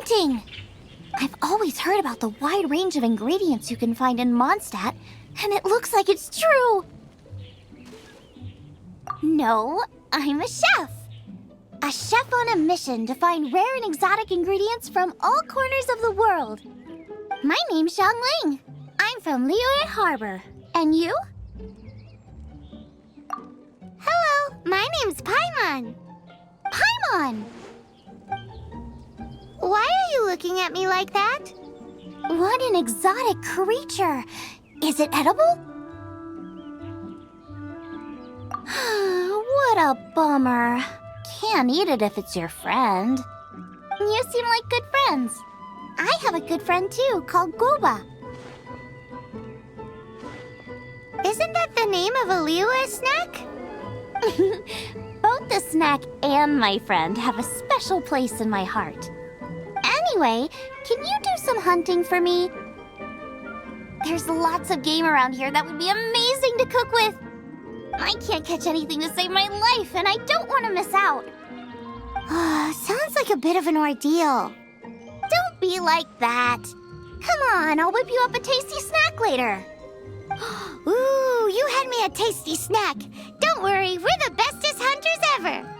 hunting! I've always heard about the wide range of ingredients you can find in Mondstadt, and it looks like it's true! No, I'm a chef! A chef on a mission to find rare and exotic ingredients from all corners of the world. My name's Xiangling. I'm from Liyue Harbor. And you? Hello, my name's Paimon. Paimon! Why are you looking at me like that? What an exotic creature! Is it edible? What a bummer. Can't eat it if it's your friend. You seem like good friends. I have a good friend too, called Goba. Isn't that the name of a Liyue snack? Both the snack and my friend have a special place in my heart. Anyway, can you do some hunting for me? There's lots of game around here that would be amazing to cook with. I can't catch anything to save my life, and I don't want to miss out. Sounds like a bit of an ordeal. Don't be like that. Come on, I'll whip you up a tasty snack later. Ooh, you had me a tasty snack. Don't worry, we're the bestest hunters ever.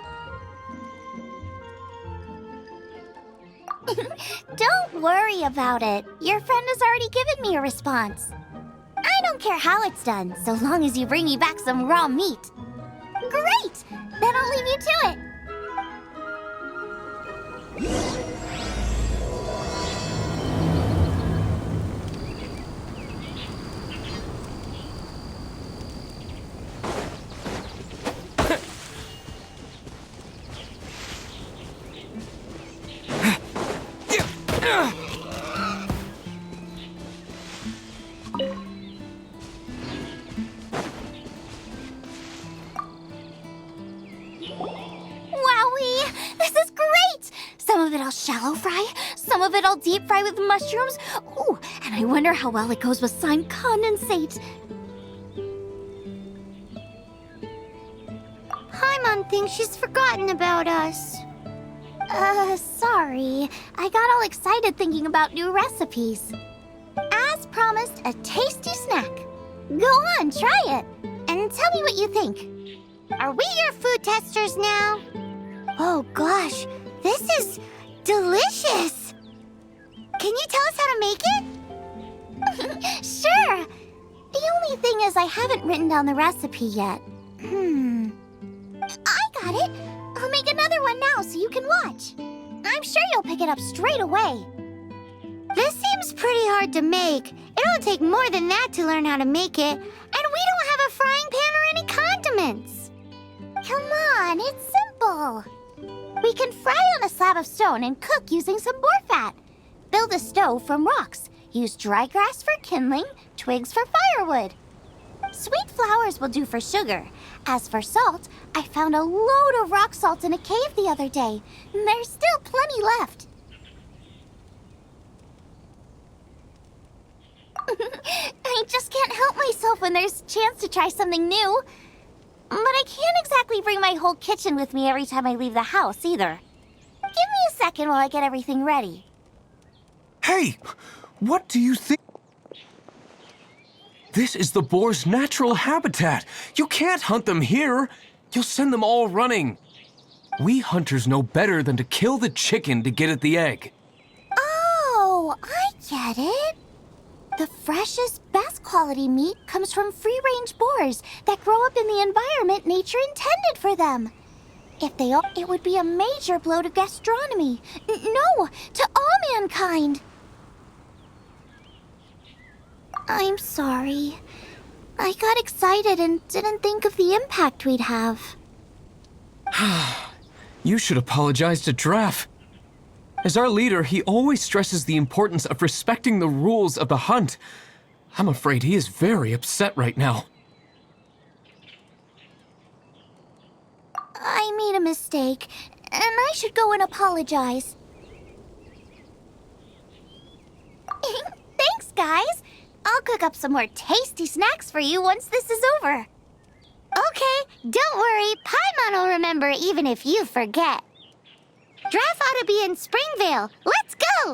Don't worry about it. Your friend has already given me a response. I don't care how it's done, so long as you bring me back some raw meat. Great! Then I'll leave you to it. Wowee! This is great! Some of it I'll shallow fry, some of it I'll deep fry with mushrooms. Ooh, and I wonder how well it goes with slime condensate. Paimon thinks she's forgotten about us. Sorry. I got all excited thinking about new recipes. As promised, a tasty snack. Go on, try it. And tell me what you think. Are we your food testers now? Oh gosh, this is delicious. Can you tell us how to make it? Sure. The only thing is I haven't written down the recipe yet. I got it. I'll make another one now so you can watch. I'm sure you'll pick it up straight away. This seems pretty hard to make. It'll take more than that to learn how to make it. And we don't have a frying pan or any condiments. Come on, it's simple. We can fry on a slab of stone and cook using some boar fat. Build a stove from rocks. Use dry grass for kindling, twigs for firewood. Sweet flowers will do for sugar. As for salt, I found a load of rock salt in a cave the other day. There's still plenty left. I just can't help myself when there's a chance to try something new. But I can't exactly bring my whole kitchen with me every time I leave the house, either. Give me a second while I get everything ready. Hey! What do you think? This is the boar's natural habitat. You can't hunt them here. You'll send them all running. We hunters know better than to kill the chicken to get at the egg. Oh, I get it. The freshest, best quality meat comes from free-range boars that grow up in the environment nature intended for them. If they all, it would be a major blow to gastronomy. No, to all mankind. I'm sorry. I got excited and didn't think of the impact we'd have. You should apologize to Draff. As our leader, he always stresses the importance of respecting the rules of the hunt. I'm afraid he is very upset right now. I made a mistake, and I should go and apologize. Thanks, guys. I'll cook up some more tasty snacks for you once this is over. Okay, don't worry. Paimon will remember even if you forget. Draff ought to be in Springvale. Let's go!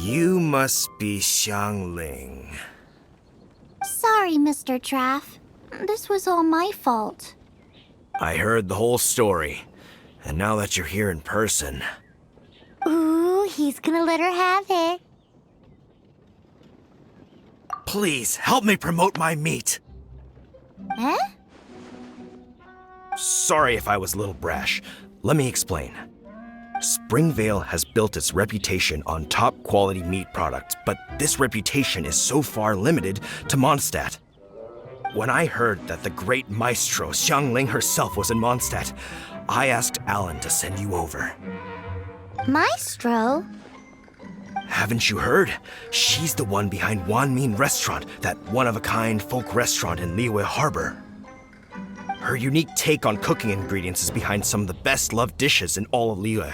You must be Xiangling. Sorry, Mr. Traff. This was all my fault. I heard the whole story, and now that you're here in person... Ooh, he's gonna let her have it. Please, help me promote my meat! Huh? Sorry if I was a little brash. Let me explain. Springvale has built its reputation on top-quality meat products, but this reputation is so far limited to Mondstadt. When I heard that the great maestro Xiangling herself was in Mondstadt, I asked Alan to send you over. Maestro? Haven't you heard? She's the one behind Wanmin Restaurant, that one-of-a-kind folk restaurant in Liyue Harbor. Her unique take on cooking ingredients is behind some of the best-loved dishes in all of Liyue.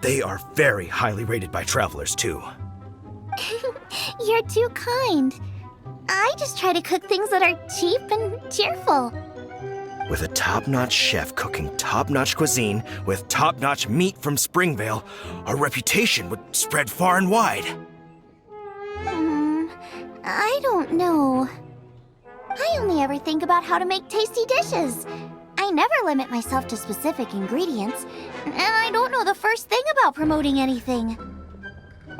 They are very highly rated by travelers, too. You're too kind. I just try to cook things that are cheap and cheerful. With a top-notch chef cooking top-notch cuisine with top-notch meat from Springvale, our reputation would spread far and wide. I don't know. I only ever think about how to make tasty dishes. I never limit myself to specific ingredients, and I don't know the first thing about promoting anything.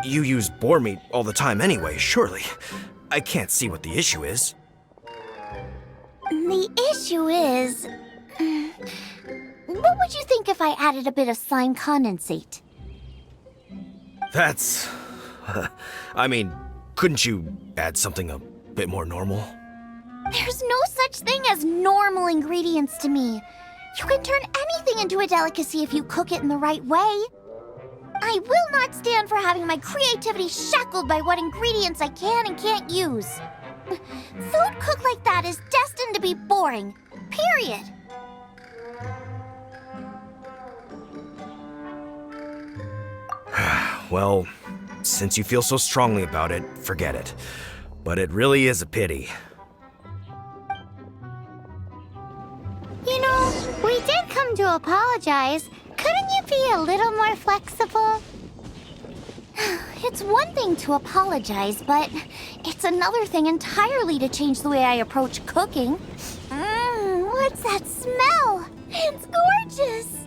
You use boar meat all the time anyway, surely. I can't see what the issue is. The issue is... what would you think if I added a bit of slime condensate? That's... I mean, couldn't you add something a bit more normal? There's no such thing as normal ingredients to me. You can turn anything into a delicacy if you cook it in the right way. I will not stand for having my creativity shackled by what ingredients I can and can't use. Food cooked like that is destined to be boring. Period. Well, since you feel so strongly about it, forget it. But it really is a pity. You know, we did come to apologize. Couldn't you be a little more flexible? It's one thing to apologize, but it's another thing entirely to change the way I approach cooking. What's that smell? It's gorgeous!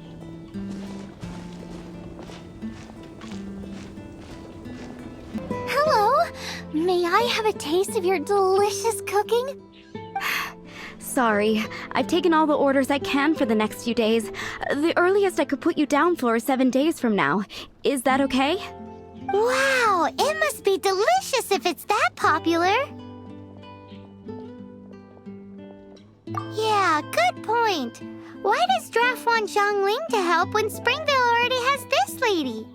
Hello, may I have a taste of your delicious cooking? Sorry, I've taken all the orders I can for the next few days. The earliest I could put you down for is 7 days from now. Is that okay? Wow, it must be delicious if it's that popular. Yeah, good point. Why does Draft want Xiangling to help when Springvale already has this lady?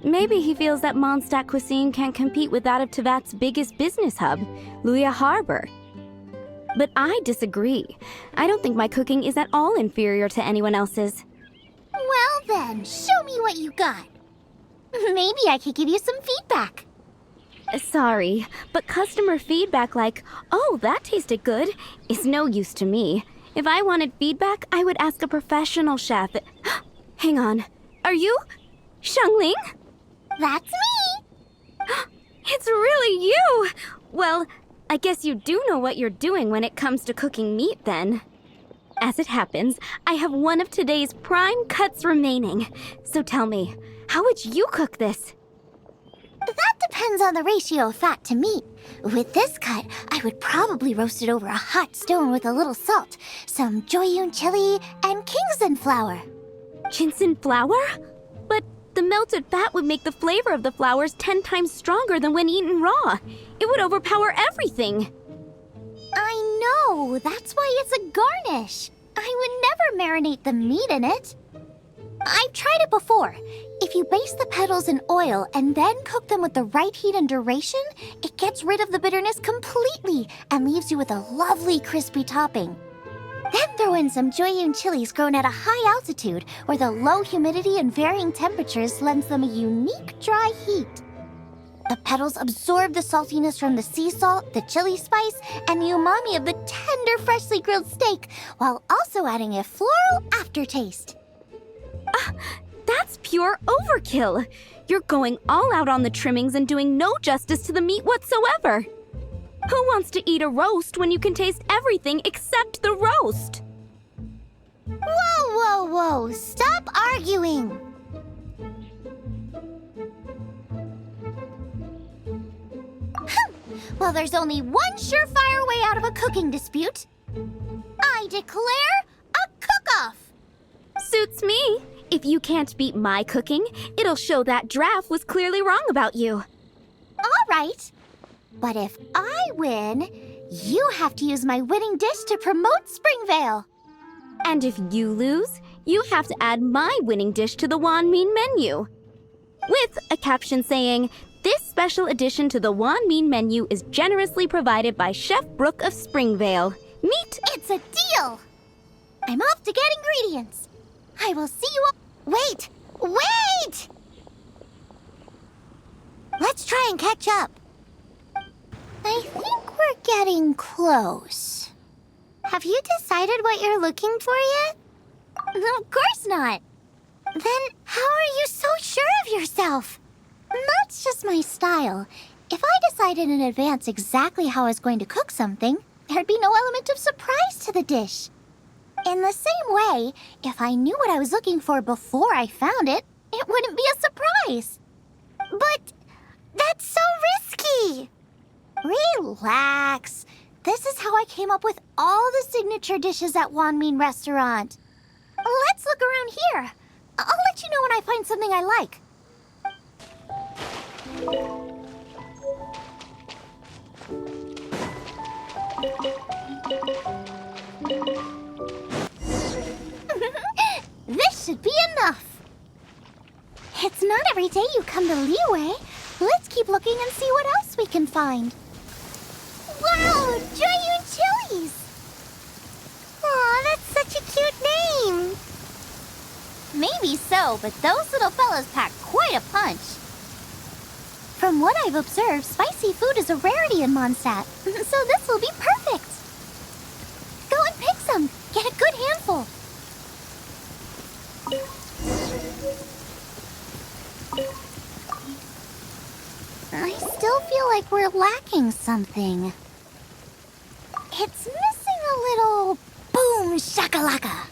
Maybe he feels that Mondstadt cuisine can't compete with that of Tevat's biggest business hub, Liyue Harbor. But I disagree. I don't think my cooking is at all inferior to anyone else's. Well then, show me what you got. Maybe I could give you some feedback. Sorry, but customer feedback like, "Oh, that tasted good," is no use to me. If I wanted feedback, I would ask a professional chef. Hang on. Are you Xiangling? That's me! It's really you! Well, I guess you do know what you're doing when it comes to cooking meat, then. As it happens, I have one of today's prime cuts remaining. So tell me, how would you cook this? That depends on the ratio of fat to meat. With this cut, I would probably roast it over a hot stone with a little salt, some Joyun chili, and Kingston flour. Ginseng flour? But the melted fat would make the flavor of the flours 10 times stronger than when eaten raw. It would overpower everything. I know, that's why it's a garnish. I would never marinate the meat in it. I've tried it before. If you baste the petals in oil and then cook them with the right heat and duration, it gets rid of the bitterness completely and leaves you with a lovely crispy topping. Then throw in some Joyun chilies grown at a high altitude where the low humidity and varying temperatures lends them a unique dry heat. The petals absorb the saltiness from the sea salt, the chili spice, and the umami of the tender, freshly grilled steak, while also adding a floral aftertaste. That's pure pure overkill. You're going all out on the trimmings and doing no justice to the meat whatsoever. Who wants to eat a roast when you can taste everything except the roast? Whoa, whoa, whoa! Stop arguing! Well, there's only one surefire way out of a cooking dispute. I declare a cook-off! Suits me. If you can't beat my cooking, it'll show that Draff was clearly wrong about you. All right. But if I win, you have to use my winning dish to promote Springvale. And if you lose, you have to add my winning dish to the Wan Mean menu. With a caption saying, "This special addition to the Wan Mean menu is generously provided by Chef Brooke of Springvale. Meet..." It's a deal! I'm off to get ingredients. I will see you all. Wait! Wait! Let's try and catch up. I think we're getting close. Have you decided what you're looking for yet? Of course not. Then how are you so sure of yourself? That's just my style. If I decided in advance exactly how I was going to cook something, there'd be no element of surprise to the dish. In the same way, if I knew what I was looking for before I found it, it wouldn't be a surprise. But that's so risky. Relax. This is how I came up with all the signature dishes at Wan Mean Restaurant. Let's look around here. I'll let you know when I find something I like. This should be enough. It's not every day you come to Liyue. Let's keep looking and see what else we can find. Wow, Joyun Chilies! Aw, that's such a cute name. Maybe so, but those little fellas pack quite a punch. From what I've observed, spicy food is a rarity in Mondstadt, so this will be perfect. Go and pick some. Get a good handful. I still feel like we're lacking something. It's missing a little boom shakalaka.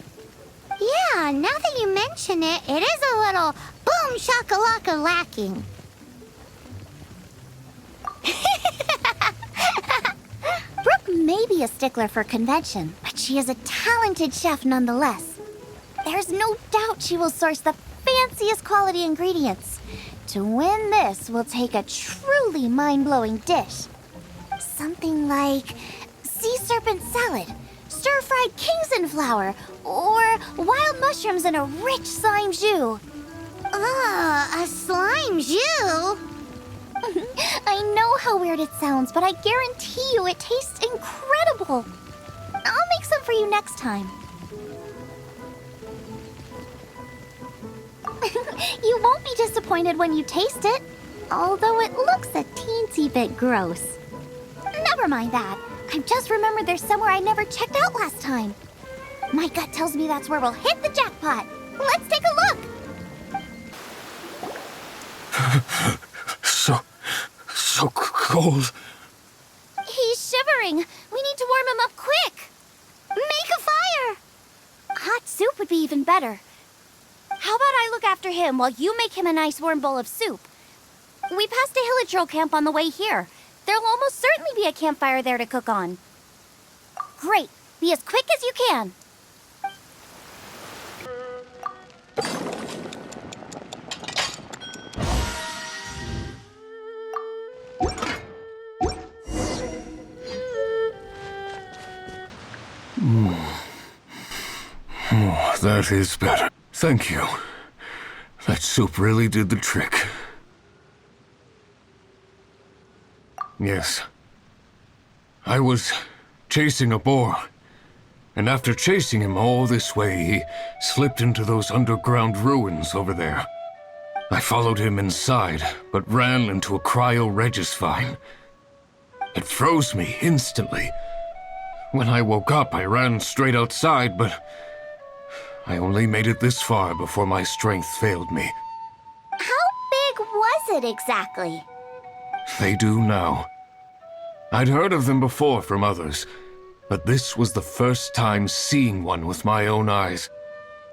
Yeah, now that you mention it, it is a little boom shakalaka lacking. Brooke may be a stickler for convention, but she is a talented chef nonetheless. There's no doubt she will source the fanciest quality ingredients. To win this, we'll take a truly mind-blowing dish. Something like sea serpent salad, stir-fried Kingston flour, or wild mushrooms in a rich slime jus. A slime jus? I know how weird it sounds, but I guarantee you it tastes incredible. I'll make some for you next time. You won't be disappointed when you taste it, although it looks a teensy bit gross. Never mind that. I've just remembered there's somewhere I never checked out last time. My gut tells me that's where we'll hit the jackpot. Let's take a look. So cold. He's shivering. We need to warm him up quick. Make a fire. Hot soup would be even better. How about I look after him while you make him a nice warm bowl of soup? We passed a Hilichurl camp on the way here. There'll almost certainly be a campfire there to cook on. Great. Be as quick as you can. Oh, that is better. Thank you. That soup really did the trick. Yes. I was chasing a boar, and after chasing him all this way, he slipped into those underground ruins over there. I followed him inside, but ran into a cryo-regis vine. It froze me instantly. When I woke up, I ran straight outside, but I only made it this far before my strength failed me. is it exactly? They do now. I'd heard of them before from others, but this was the first time seeing one with my own eyes.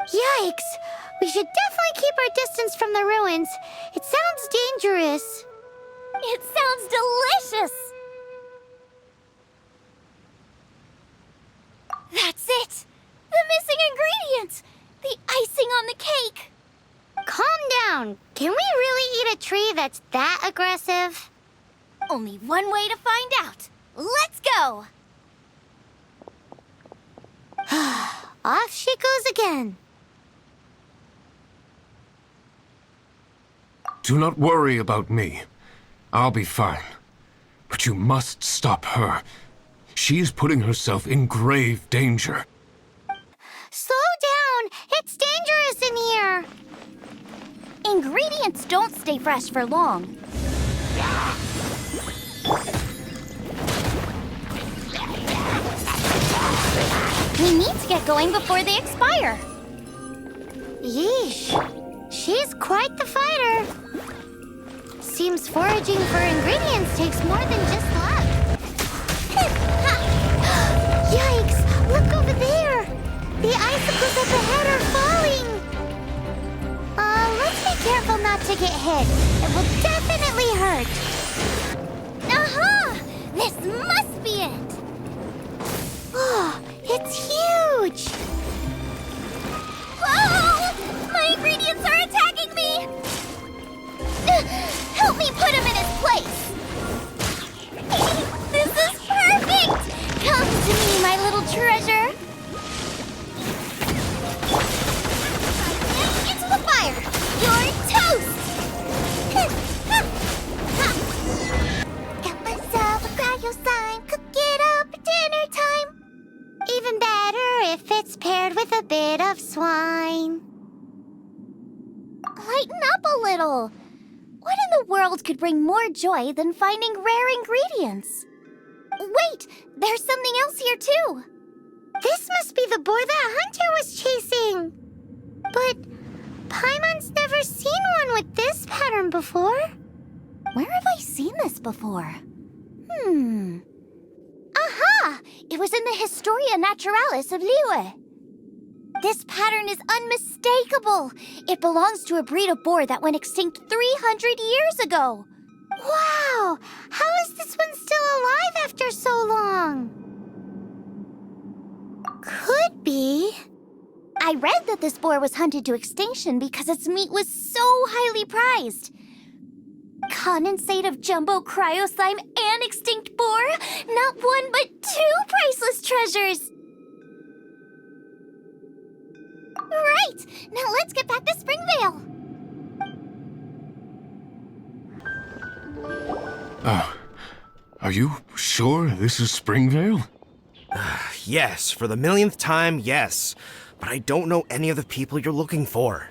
Yikes! We should definitely keep our distance from the ruins. It sounds dangerous. It sounds delicious! That's it! The missing ingredients! The icing on the cake! Calm down. Can we really eat a tree that's that aggressive? Only one way to find out. Let's go! Off she goes again. Do not worry about me. I'll be fine. But you must stop her. She is putting herself in grave danger. Slow down! It's dangerous in here! Ingredients don't stay fresh for long. We need to get going before they expire. Yeesh. She's quite the fighter. Seems foraging for ingredients takes more than just luck. Yikes! Look over there! The icicles up ahead are falling! Let's be careful not to get hit. It will definitely hurt. Aha! This must be it! Oh, it's huge! Whoa! My ingredients are attacking me! Help me put him in his place! This is perfect! Come to me, my little treasure! Into the fire! You're toast! Got myself a cryo slime, cook it up at dinner time! Even better if it's paired with a bit of swine. Lighten up a little! What in the world could bring more joy than finding rare ingredients? Wait! There's something else here, too! This must be the boar that Hunter was chasing! But Paimon's never seen one with this pattern before. Where have I seen this before? Aha! It was in the Historia Naturalis of Liyue. This pattern is unmistakable. It belongs to a breed of boar that went extinct 300 years ago. Wow! How is this one still alive after so long? Could be. I read that this boar was hunted to extinction because its meat was so highly prized. Condensate of jumbo cryo slime and extinct boar? Not one, but two priceless treasures! Right! Now let's get back to Springvale! Are you sure this is Springvale? Yes, for the millionth time, yes. But I don't know any of the people you're looking for.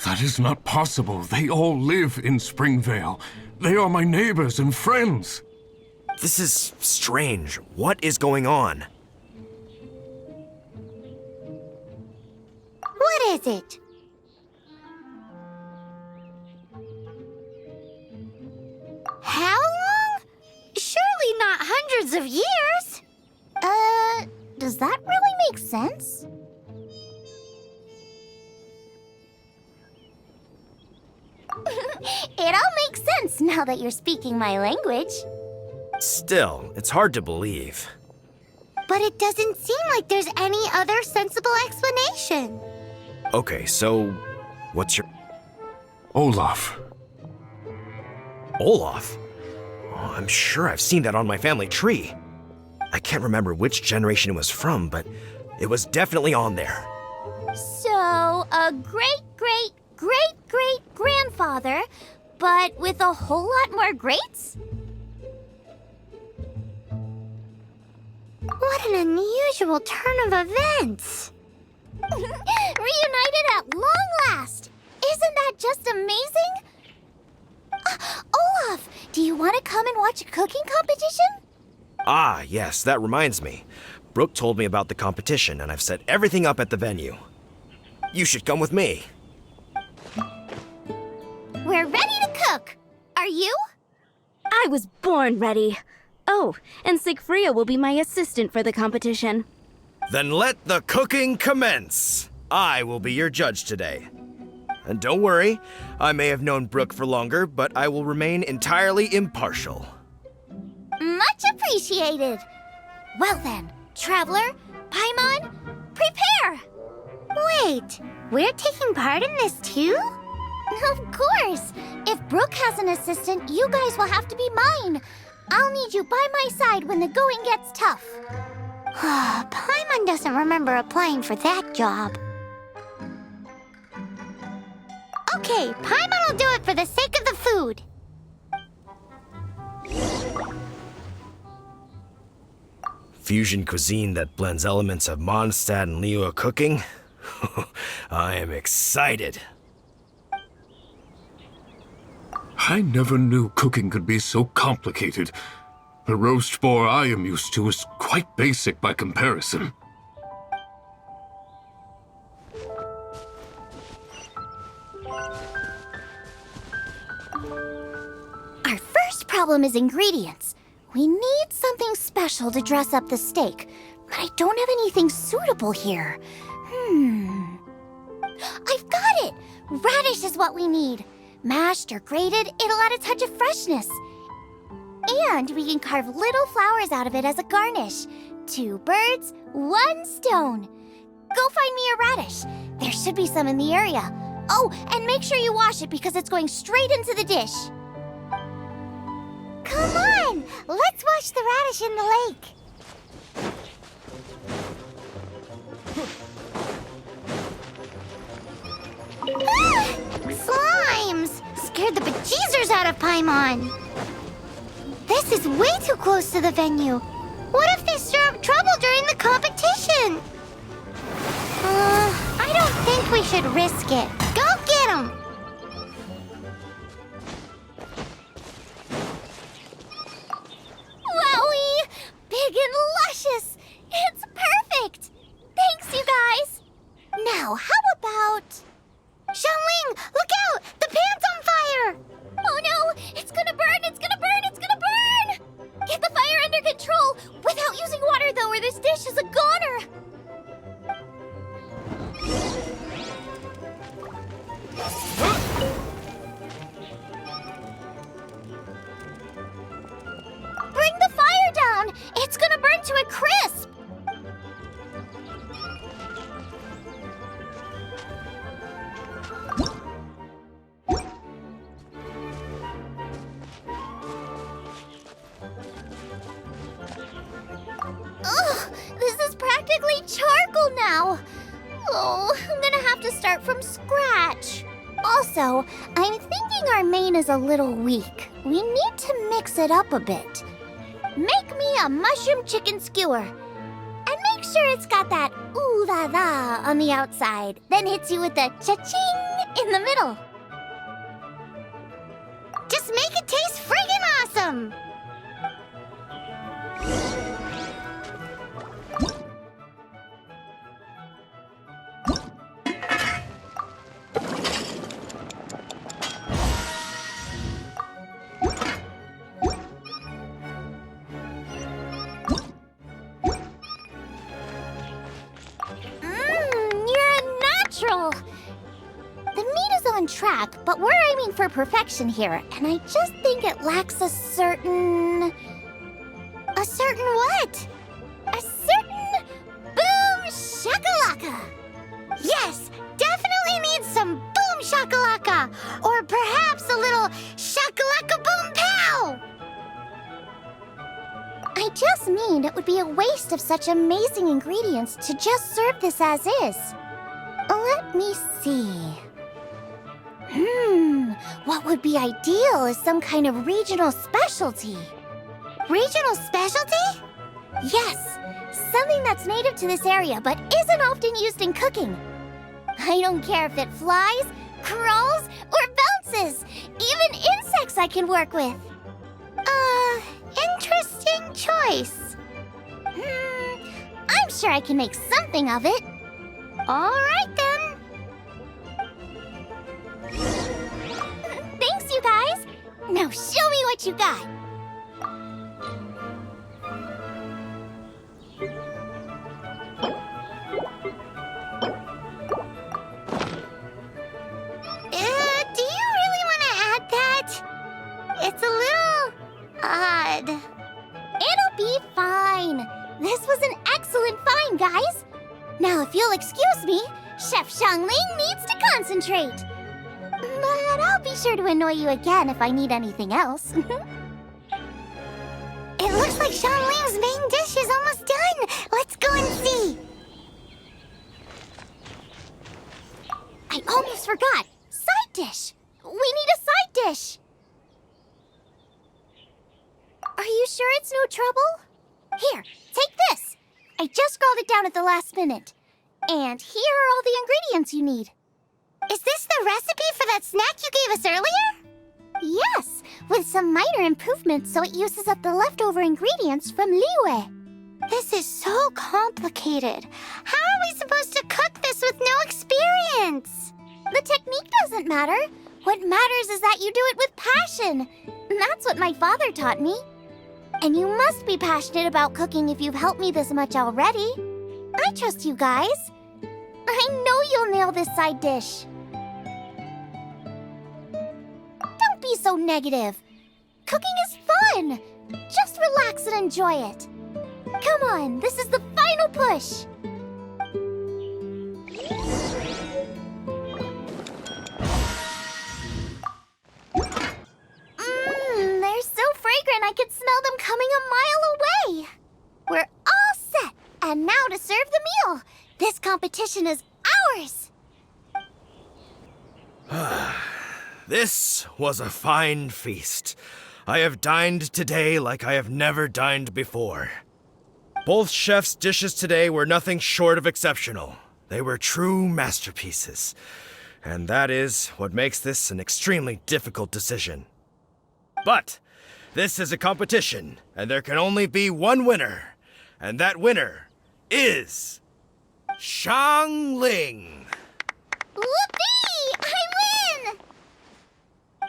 That is not possible. They all live in Springvale. They are my neighbors and friends. This is strange. What is going on? What is it? How long? Surely not hundreds of years. Does that really make sense? It all makes sense now that you're speaking my language. Still, it's hard to believe. But it doesn't seem like there's any other sensible explanation. Okay, so what's your... Olaf. Olaf? Oh, I'm sure I've seen that on my family tree. I can't remember which generation it was from, but it was definitely on there. So, a great-great-great-great-grandfather, but with a whole lot more greats? What an unusual turn of events! Reunited at long last! Isn't that just amazing? Olaf, do you want to come and watch a cooking competition? Ah, yes, that reminds me. Brooke told me about the competition, and I've set everything up at the venue. You should come with me. We're ready to cook! Are you? I was born ready. Oh, and Sigfria will be my assistant for the competition. Then let the cooking commence. I will be your judge today. And don't worry, I may have known Brooke for longer, but I will remain entirely impartial. Much appreciated. Well then, Traveler, Paimon, prepare! Wait, we're taking part in this too? Of course! If Brooke has an assistant, you guys will have to be mine. I'll need you by my side when the going gets tough. Paimon doesn't remember applying for that job. Okay, Paimon will do it for the sake of the food. Fusion cuisine that blends elements of Mondstadt and Liyue cooking? I am excited. I never knew cooking could be so complicated. The roast boar I am used to is quite basic by comparison. Our first problem is ingredients. We need something special to dress up the steak, but I don't have anything suitable here. I've got it! Radish is what we need. Mashed or grated, it'll add a touch of freshness. And we can carve little flowers out of it as a garnish. 2 birds, 1 stone. Go find me a radish. There should be some in the area. Oh, and make sure you wash it because it's going straight into the dish. Come on! Let's wash the radish in the lake. Slimes! Scared the bejeezers out of Paimon. This is way too close to the venue. What if they stir up trouble during the competition? I don't think we should risk it. Go get them! Wowie! Big and luscious! It's perfect! Thanks, you guys! Now, how about... Xiangling, look out! The pan's on fire! Oh no! It's gonna burn! It's gonna burn! It's gonna burn! Get the fire under control! Without using water, though, or this dish is a goner! Bring the fire down! It's gonna burn to a crisp! Ugh, this is practically charcoal now. Oh, I'm gonna have to start from scratch. Also, I'm thinking our main is a little weak. We need to mix it up a bit. Make me a mushroom chicken skewer. And make sure it's got that ooh la la on the outside, then hits you with the cha-ching in the middle. Just make it taste friggin' awesome! The meat is on track, but we're aiming for perfection here, and I just think it lacks a certain... A certain what? A certain boom shakalaka! Yes, definitely needs some boom shakalaka, or perhaps a little shakalaka boom pow! I just mean it would be a waste of such amazing ingredients to just serve this as is. Let me see. What would be ideal is some kind of regional specialty. Regional specialty? Yes, something that's native to this area but isn't often used in cooking. I don't care if it flies, crawls, or bounces. Even insects I can work with. Interesting choice. I'm sure I can make something of it. All right, then. Thanks, you guys. Now show me what you got. Do you really want to add that? It's a little odd. It'll be fine. This was an excellent find, guys. Now, if you'll excuse me, Chef Xiangling needs to concentrate. But I'll be sure to annoy you again if I need anything else. It looks like Xiangling's main dish is almost done. Let's go and see. I almost forgot. Side dish. We need a side dish. Are you sure it's no trouble? Here, take this. I just scrawled it down at the last minute. And here are all the ingredients you need. Is this the recipe for that snack you gave us earlier? Yes, with some minor improvements so it uses up the leftover ingredients from Liyue. This is so complicated. How are we supposed to cook this with no experience? The technique doesn't matter. What matters is that you do it with passion. That's what my father taught me. And you must be passionate about cooking if you've helped me this much already. I trust you guys. I know you'll nail this side dish. Don't be so negative. Cooking is fun. Just relax and enjoy it. Come on, this is the final push. They're so fragrant I could smell them coming a mile away. We're all set. And now to serve the meal. This competition is ours. This was a fine feast. I have dined today like I have never dined before. Both chefs' dishes today were nothing short of exceptional. They were true masterpieces. And that is what makes this an extremely difficult decision. But this is a competition, and there can only be one winner. And that winner is Xiangling. Whoopee! I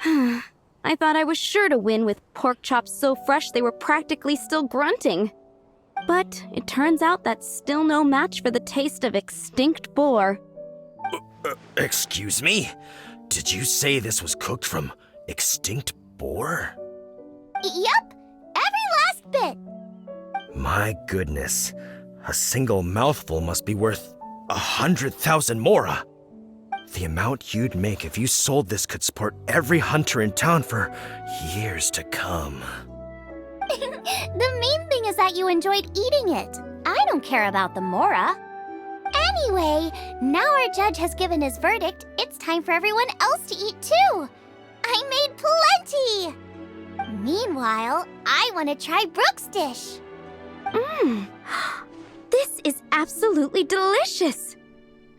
win! I thought I was sure to win with pork chops so fresh they were practically still grunting. But it turns out that's still no match for the taste of extinct boar. Excuse me? Did you say this was cooked from extinct boar? Yep, every last bit. My goodness. A single mouthful must be worth 100,000 mora. The amount you'd make if you sold this could support every hunter in town for years to come. The main thing is that you enjoyed eating it. I don't care about the mora. Anyway, now our judge has given his verdict. It's time for everyone else to eat too. I made plenty. Meanwhile, I want to try Brooke's dish. This is absolutely delicious.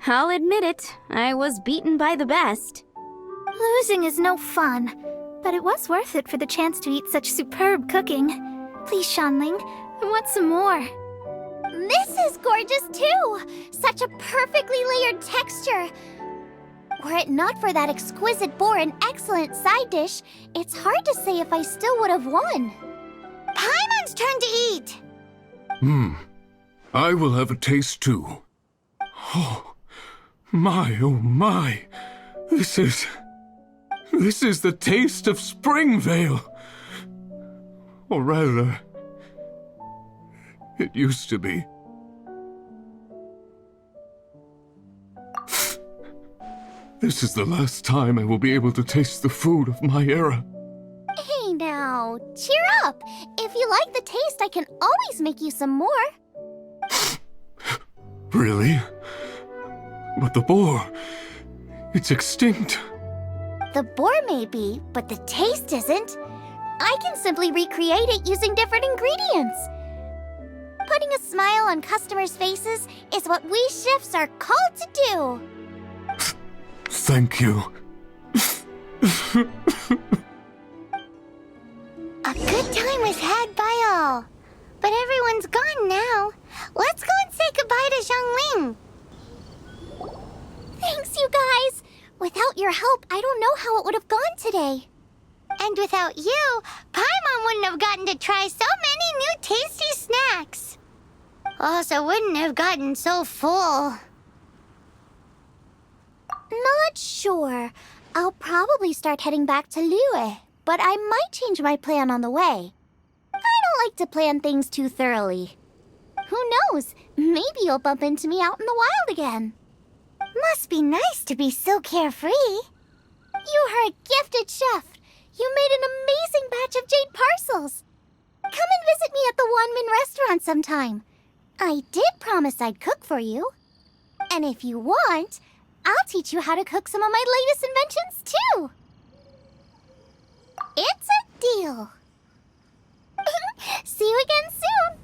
I'll admit it, I was beaten by the best. Losing is no fun, but it was worth it for the chance to eat such superb cooking. Please, Xiangling, I want some more. This is gorgeous too. Such a perfectly layered texture. Were it not for that exquisite boar and excellent side dish, it's hard to say if I still would have won. Paimon's turn to eat. I will have a taste too. Oh my. This is the taste of Springvale. Or rather, it used to be. This is the last time I will be able to taste the food of my era. Hey now, cheer up. If you like the taste, I can always make you some more. Really? But the boar, it's extinct. The boar may be, but the taste isn't. I can simply recreate it using different ingredients. Putting a smile on customers' faces is what we chefs are called to do. Thank you. A good time was had by all. But everyone's gone now. Let's go and say goodbye to Xiangling. Thanks, you guys. Without your help, I don't know how it would have gone today. And without you, Paimon wouldn't have gotten to try so many new tasty snacks. Also wouldn't have gotten so full. Not sure. I'll probably start heading back to Liyue, but I might change my plan on the way. I don't like to plan things too thoroughly. Who knows? Maybe you'll bump into me out in the wild again. Must be nice to be so carefree. You are a gifted chef. You made an amazing batch of jade parcels. Come and visit me at the Wanmin restaurant sometime. I did promise I'd cook for you. And if you want, I'll teach you how to cook some of my latest inventions too. It's a deal. See you again soon.